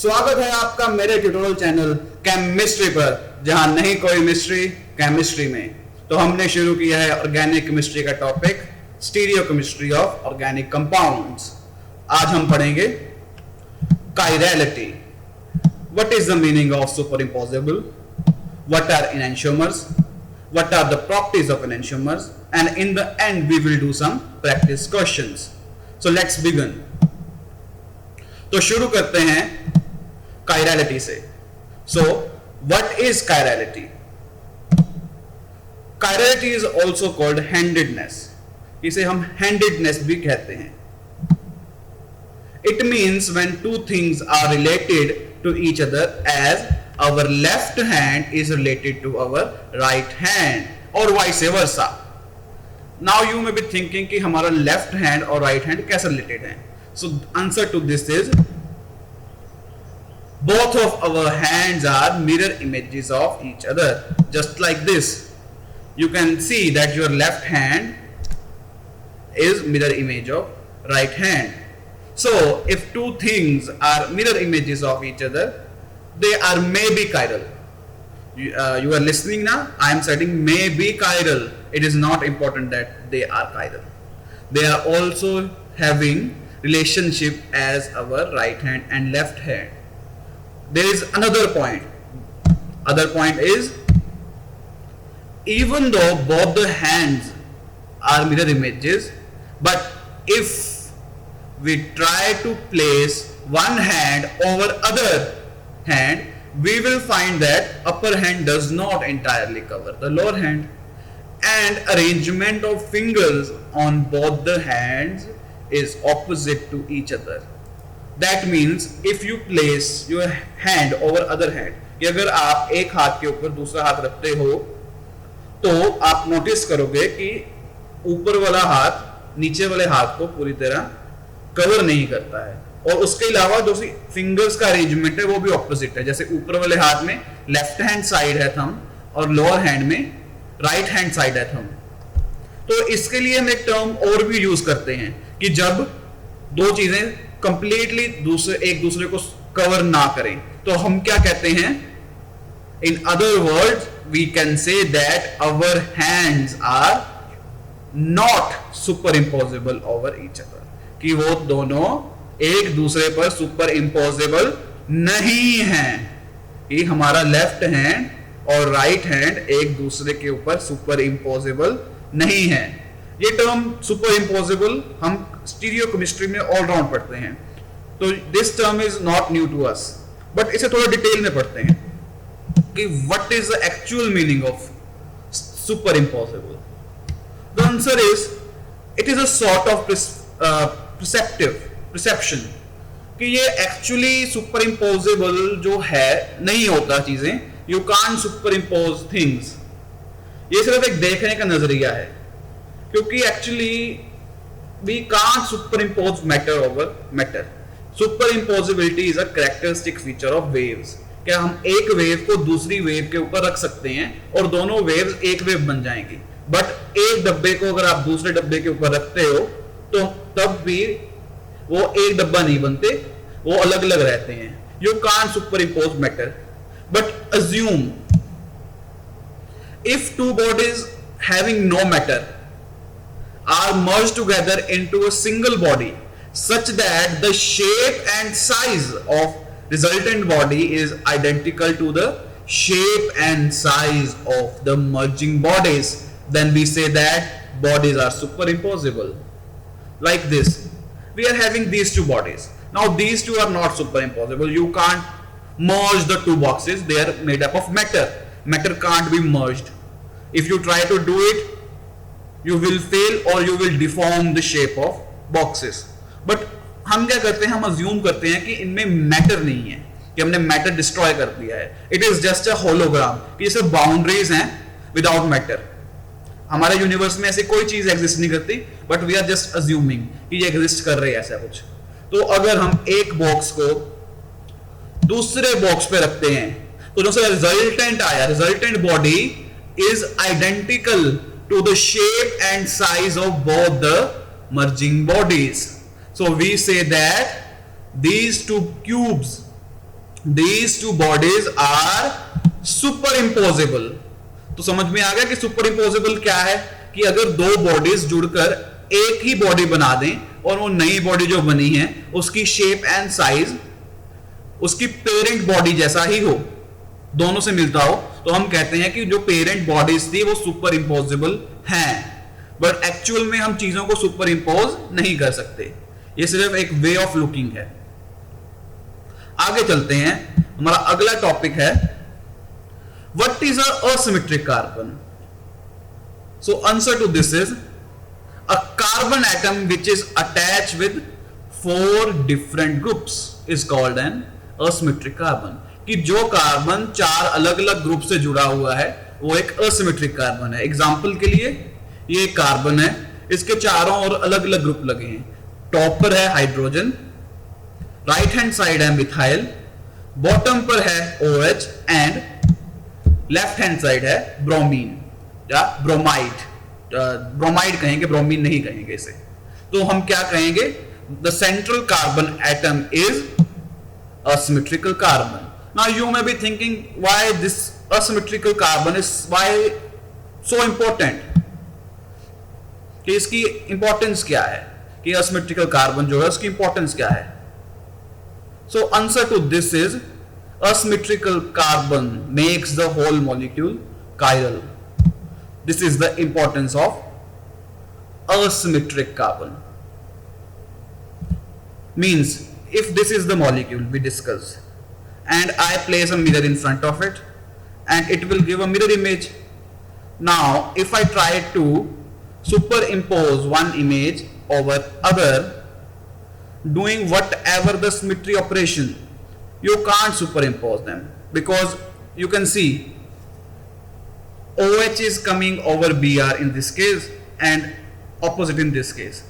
स्वागत है आपका मेरे ट्यूटोरियल चैनल केमिस्ट्री पर, जहां नहीं कोई मिस्ट्री केमिस्ट्री में। तो हमने शुरू किया है ऑर्गेनिक केमिस्ट्री का topic, stereochemistry of organic compounds. आज हम पढ़ेंगे chirality. What is the meaning of superimposable, what are enantiomers, what are the properties of enantiomers, and in the end we will do some practice questions. So let's begin. तो शुरू करते हैं chirality से। So what is chirality? Chirality is also called handedness. इसे हम handedness भी कहते हैं। It means when two things are related to each other as our left hand is related to our right hand or vice versa. Now you may be thinking कि हमारा left hand और right hand कैसे related हैं? So answer to this is both of our hands are mirror images of each other, just like this. You can see that your left hand is mirror image of right hand. So if two things are mirror images of each other, they are maybe chiral. You are listening now. I am saying maybe chiral. It is not important that they are chiral. They are also having relationship as our right hand and left hand. There is another point. Other point is, even though both the hands are mirror images, but if we try to place one hand over other hand, we will find that upper hand does not entirely cover the lower hand, and arrangement of fingers on both the hands is opposite to each other. That means if you place your hand over other hand, कि अगर आप एक हाथ के ऊपर दूसरा हाथ रखते हो तो आप नोटिस करोगे कि ऊपर वाला हाथ नीचे वाले हाथ को पूरी तरह कवर नहीं करता है, और उसके अलावा जो फिंगर्स का अरेंजमेंट है वो भी ऑपोजिट है। जैसे ऊपर वाले हाथ में लेफ्ट हैंड साइड है थंब और लोअर हैंड में राइट हैंड साइड है थंब। तो इसके लिए हम एक टर्म और भी यूज करते हैं कि जब दो चीजें कंप्लीटली एक दूसरे को कवर ना करें तो हम क्या कहते हैं, in other words we can say that our hands are not super impossible over each other, कि वो दोनों एक दूसरे पर सुपर इम्पोजेबल नहीं है, कि हमारा लेफ्ट हैंड और राइट हैंड एक दूसरे के ऊपर सुपर इम्पोजेबल नहीं है। ये टर्म सुपर इम्पोजेबल हम स्टीरियो केमिस्ट्री में ऑलराउंड पढ़ते हैं, तो this term is not new to us, but इसे थोड़ा डिटेल में पढ़ते हैं कि what is the actual meaning of super imposable. The answer is it is a sort of perception, कि ये एक्चुअली सुपर इम्पोजेबल जो है नहीं होता चीजें, you can't super impose things. ये सिर्फ एक देखने का नजरिया है, क्योंकि actually we can't super impose matter over matter. Superimposability is a characteristic feature of waves. क्या हम एक वेव को दूसरी वेव के ऊपर रख सकते हैं और दोनों वेव्स एक वेव बन जाएंगी, बट एक डब्बे को अगर आप दूसरे डब्बे के ऊपर रखते हो तो तब भी वो एक डब्बा नहीं बनते, वो अलग अलग रहते हैं। You can't super impose matter, but assume if two bodies having no matter are merged together into a single body such that the shape and size of resultant body is identical to the shape and size of the merging bodies, then we say that bodies are superimposable. Like this, we are having these two bodies. Now these two are not superimposable. You can't merge the two boxes. They are made up of matter. Matter can't be merged. If you try to do it, you will fail or you will deform the shape of boxes. But हम क्या करते हैं, हम assume करते हैं कि इनमें matter नहीं है, कि हमने मैटर डिस्ट्रॉय कर दिया है। It is just a hologram, कि ये सिर्फ बाउंड्रीज हैं विदाउट मैटर। हमारे यूनिवर्स में ऐसी कोई चीज एग्जिस्ट नहीं करती, but we are just assuming कि ये एग्जिस्ट कर रही है ऐसा कुछ। तो अगर हम एक बॉक्स को दूसरे बॉक्स पे रखते हैं तो जो रिजल्टेंट आया, resultant body is identical to the shape and size of both the merging bodies. So we say that these two cubes these two bodies are superimposable. तो समझ में आ गया कि सुपरइम्पोजेबल क्या है, कि अगर दो बॉडीज जुड़कर एक ही बॉडी बना दें और वो नई बॉडी जो बनी है उसकी शेप एंड साइज उसकी पेरेंट बॉडी जैसा ही हो, दोनों से मिलता हो, तो हम कहते हैं कि जो पेरेंट बॉडीज थी वो सुपर इंपोजेबल हैं। बट एक्चुअल में हम चीजों को सुपर इंपोज नहीं कर सकते, ये सिर्फ एक वे ऑफ लुकिंग है। आगे चलते हैं, हमारा अगला टॉपिक है what is a asymmetric carbon. So answer to this is a carbon atom which is attach with 4 different groups is called an asymmetric carbon. कि जो कार्बन 4 अलग अलग ग्रुप से जुड़ा हुआ है वो एक असिमेट्रिक कार्बन है। एग्जांपल के लिए ये कार्बन है, इसके चारों ओर अलग अलग ग्रुप लगे हैं। टॉप पर है हाइड्रोजन, राइट हैंड साइड है मिथाइल, बॉटम पर है OH and left hand side है ब्रोमीन या ब्रोमाइड। ब्रोमाइड कहेंगे, ब्रोमीन नहीं कहेंगे इसे। तो हम क्या कहेंगे, the central carbon atom is asymmetrical carbon. Now you may be thinking why this asymmetrical carbon is why so important, कि इसकी इंपॉर्टेंस क्या है, कि asymmetrical carbon जो है उसकी इंपॉर्टेंस क्या है। So answer to this is asymmetrical carbon makes the whole molecule chiral. This is the importance of asymmetric carbon. Means if this is the molecule we discussed and I place a mirror in front of it and it will give a mirror image. Now if I try to superimpose one image over other doing whatever the symmetry operation, you can't superimpose them because you can see OH is coming over Br in this case and opposite in this case.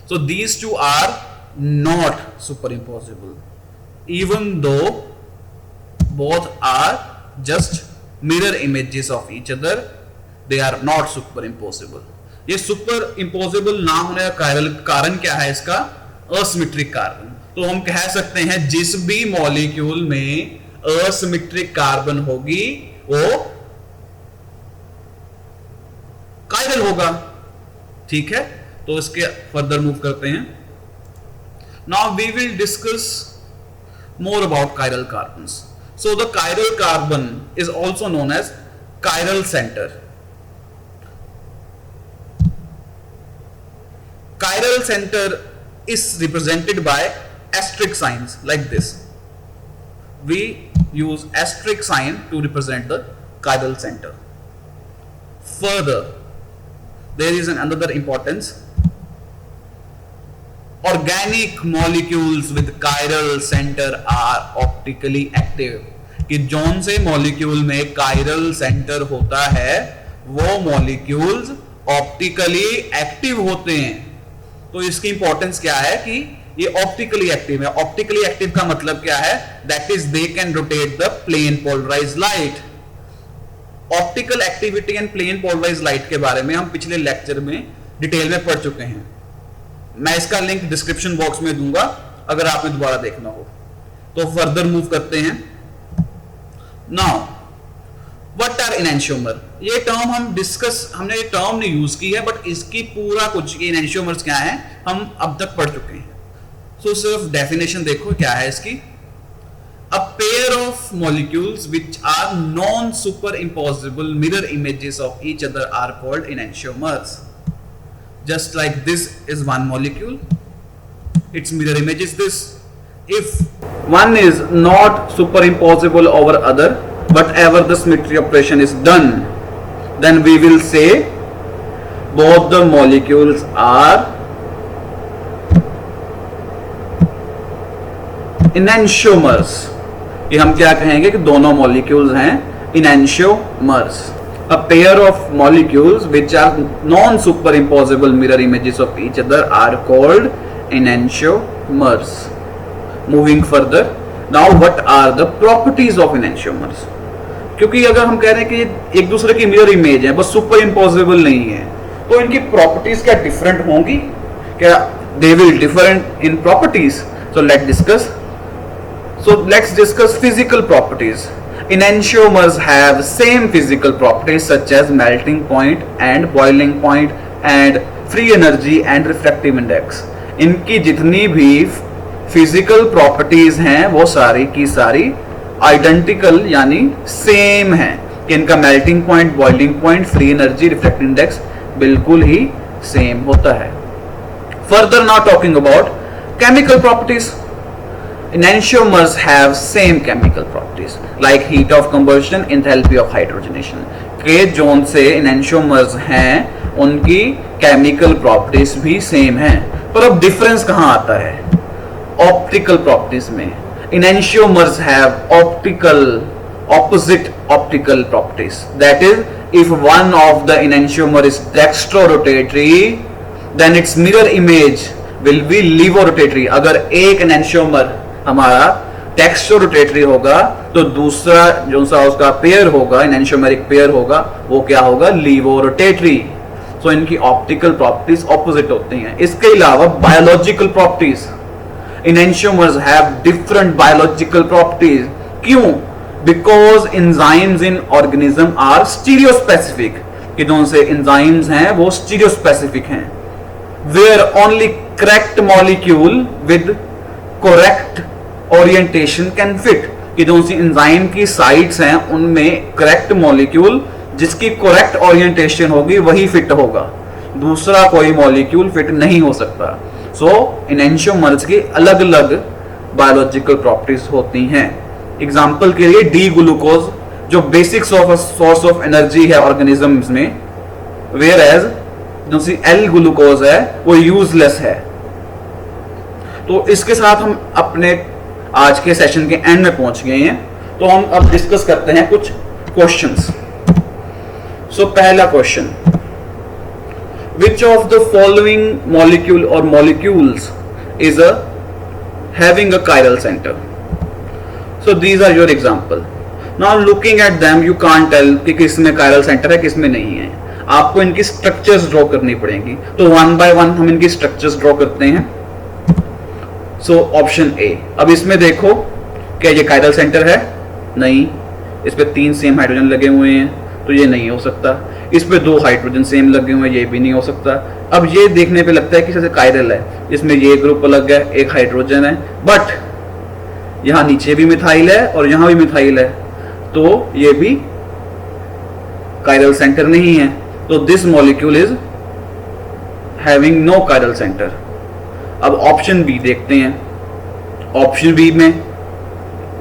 So these two are not superimposable, even though both are just mirror images of each other, they are not superimposable. ये superimposable ना होने का कारण क्या है इसका, asymmetric carbon. तो हम कह सकते हैं जिस भी मॉलिक्यूल में asymmetric कार्बन होगी वो कायरल होगा। ठीक है, तो इसके फर्दर मूव करते हैं। Now we will discuss more about chiral carbons. So the chiral carbon is also known as chiral center. Chiral center is represented by asterisk signs like this. We use asterisk sign to represent the chiral center. Further, there is another importance. Organic molecules with chiral center are optically active. कि जौन से molecule में chiral center होता है वो molecules optically active होते हैं। तो इसकी इंपॉर्टेंस क्या है कि ये ऑप्टिकली एक्टिव है। ऑप्टिकली एक्टिव का मतलब क्या है, that is they can rotate the plane polarized light. Optical activity and plane polarized light के बारे में हम पिछले लेक्चर में डिटेल में पढ़ चुके हैं। मैं इसका लिंक डिस्क्रिप्शन बॉक्स में दूंगा अगर आपने दोबारा देखना हो। तो फर्दर मूव करते हैं। नाउ व्हाट आर इनैंशियोमर, ये टर्म हमने ये टर्म नहीं यूज की है बट इसकी पूरा कुछ इनैंशियोमर्स क्या है हम अब तक पढ़ चुके हैं। सो सिर्फ डेफिनेशन देखो क्या है इसकी। A pair of molecules which are non-superimposable mirror images of each other are called enantiomers. Just like this is one molecule, its mirror image is this. If one is not superimposable over other, whatever the symmetry operation is done, then we will say both the molecules are enantiomers. ये हम क्या कहेंगे कि दोनों molecules हैं enantiomers. A pair of molecules which are non-superimposable mirror images of each other are called enantiomers. Moving further, now what are the properties of enantiomers? क्योंकि अगर हम कह रहे हैं कि एक दूसरे की मिरर इमेज है बस सुपरइम्पोजेबल नहीं है, तो इनकी प्रॉपर्टीज क्या डिफरेंट होंगी, क्या they will differ in properties? So let's discuss. So let's discuss physical properties. Enantiomers have same physical properties such as melting point and boiling point and free energy and refractive index. इनकी जितनी भी physical properties हैं वो सारी की सारी identical यानी same है कि इनका melting point, boiling point, free energy, refractive index बिल्कुल ही सेम होता है. Further now talking about chemical properties. Enantiomers have same chemical properties like heat of combustion, enthalpy of hydrogenation. के जोन से enantiomers हैं उनकी chemical properties भी same हैं, पर अब difference कहाँ आता है? Optical properties में. Enantiomers have opposite optical properties. That is, if one of the enantiomer is dextrorotatory, then its mirror image will be levorotatory. अगर एक enantiomer हमारा टेक्स्टोरोटेटरी होगा तो दूसरा जो सा उसका पेयर होगा, एनेंशियोमेरिक पेयर होगा, वो क्या होगा? लीवोरोटेटरी. सो इनकी ऑप्टिकल प्रॉपर्टीज ऑपोजिट होती हैं. इसके अलावा biological properties. Enantiomers have different biological properties. क्यों? Because enzymes in organism are stereospecific. कि जो से एंजाइम्स हैं वो स्टीरियोस्पेसिफिक हैं. Where only correct molecule with correct orientation can fit. कि जो सी एंजाइम की साइट्स हैं उनमें करेक्ट मॉलिक्यूल जिसकी करेक्ट ओरिएंटेशन होगी वही फिट होगा, दूसरा कोई मॉलिक्यूल फिट नहीं हो सकता. सो एनेंशियोमर्स की अलग अलग बायोलॉजिकल प्रॉपर्टीज होती हैं. एग्जांपल के लिए डी ग्लूकोज जो बेसिक सोर्स ऑफ एनर्जी है ऑर्गेनिजम्स में, वेयर एज जो सी एल ग्लूकोज है वो यूजलेस है. तो इसके साथ हम अपने आज के सेशन के एंड में पहुंच गए हैं. तो हम अब डिस्कस करते हैं कुछ क्वेश्चंस. सो पहला question, which of the following molecule or molecules is having a chiral centre. So these are your example. Now looking at them you can't tell कि किसमें कायरल सेंटर है किसमें नहीं है. आपको इनकी स्ट्रक्चर्स ड्रॉ करनी पड़ेंगी. तो वन बाय वन हम इनकी स्ट्रक्चर्स ड्रॉ करते हैं. So option A. अब इसमें देखो क्या ये कायरल सेंटर है? नहीं. इस पे 3 सेम हाइड्रोजन लगे हुए हैं तो ये नहीं हो सकता. इस पे 2 हाइड्रोजन सेम लगे हुए हैं, ये भी नहीं हो सकता. अब ये देखने पे लगता है कि जैसे कायरल है, इसमें ये ग्रुप अलग है, एक हाइड्रोजन है, बट यहाँ नीचे भी मिथाइल है और यहाँ भी मिथाइल है, तो ये भी कायरल सेंटर नहीं है. तो this molecule is having no chiral center. अब ऑप्शन बी देखते हैं. ऑप्शन बी में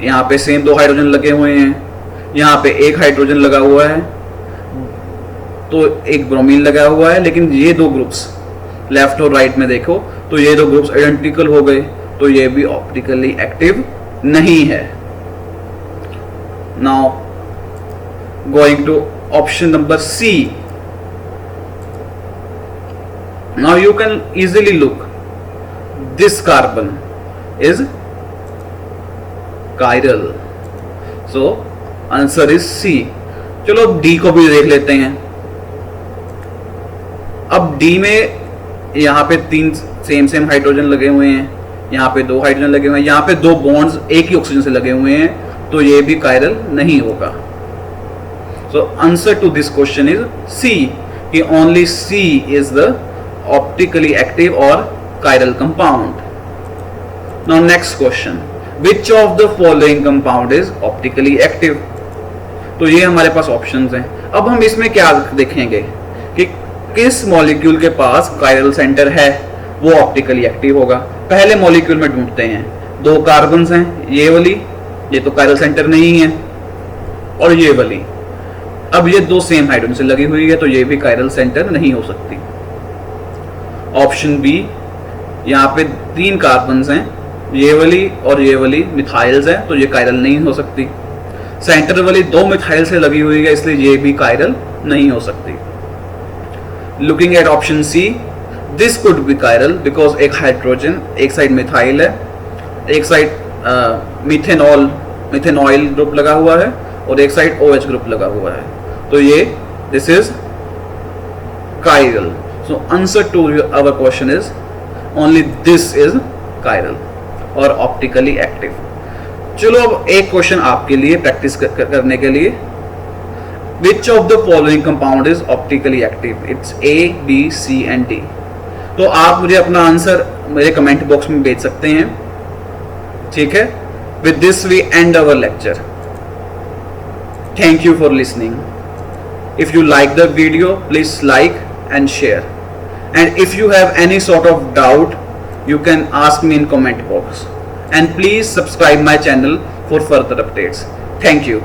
यहाँ पे सेम 2 हाइड्रोजन लगे हुए हैं, यहाँ पे एक हाइड्रोजन लगा हुआ है, तो एक ब्रोमीन लगा हुआ है, लेकिन ये 2 ग्रुप्स लेफ्ट और राइट में देखो तो ये 2 ग्रुप्स आइडेंटिकल हो गए, तो ये भी ऑप्टिकली एक्टिव नहीं है. Now going to option number C. Now you can easily look, this carbon is chiral. So answer is C. चलो D को भी देख लेते हैं. अब D में यहाँ पे 3 सेम हाइड्रोजन लगे हुए हैं, यहाँ पे 2 हाइड्रोजन लगे हुए हैं, यहाँ पे 2 बॉन्ड्स एक ही ऑक्सीजन से लगे हुए हैं, तो ये भी कायरल नहीं होगा. So answer to this question is C, कि only C is the optically active और chiral compound. Now next question, which of the following compound is optically active? तो ये हमारे पास ऑप्शंस हैं. अब हम इसमें क्या देखेंगे कि किस मॉलिक्यूल के पास कायरल सेंटर है वो ऑप्टिकली एक्टिव होगा. पहले मॉलिक्यूल में ढूंढते हैं. 2 कार्बन्स हैं, ये वाली, ये तो कायरल सेंटर नहीं है, और ये वाली. अब ये 2 सेम हाइड्रोजन से लगी हुई है तो ये भी कायरल सेंटर नहीं हो सकती. ऑप्शन बी, यहाँ पे 3 कार्बन्स हैं, ये वाली और ये वाली मिथाइल्स हैं, तो ये कायरल नहीं हो सकती. सेंटर वाली 2 मिथाइल से लगी हुई है, इसलिए ये भी कायरल नहीं हो सकती. Looking at option C, this could be chiral because एक हाइड्रोजन, एक साइड मिथाइल है, एक साइड मिथेनॉइल ग्रुप लगा हुआ है और एक साइड OH ग्रुप लगा हुआ है, तो ये this is chiral. So answer to our question is only this is chiral और optically active. चलो अब एक क्वेश्चन आपके लिए प्रैक्टिस करने के लिए, विच of the following compound is optically active? It's A, B, C and D. तो आप मुझे अपना आंसर मेरे कमेंट बॉक्स में भेज सकते हैं, ठीक है। With this we end our lecture. Thank you for listening. If you like the video, please like and share, and if you have any sort of doubt, you can ask me in comment box, and please subscribe my channel for further updates. Thank you.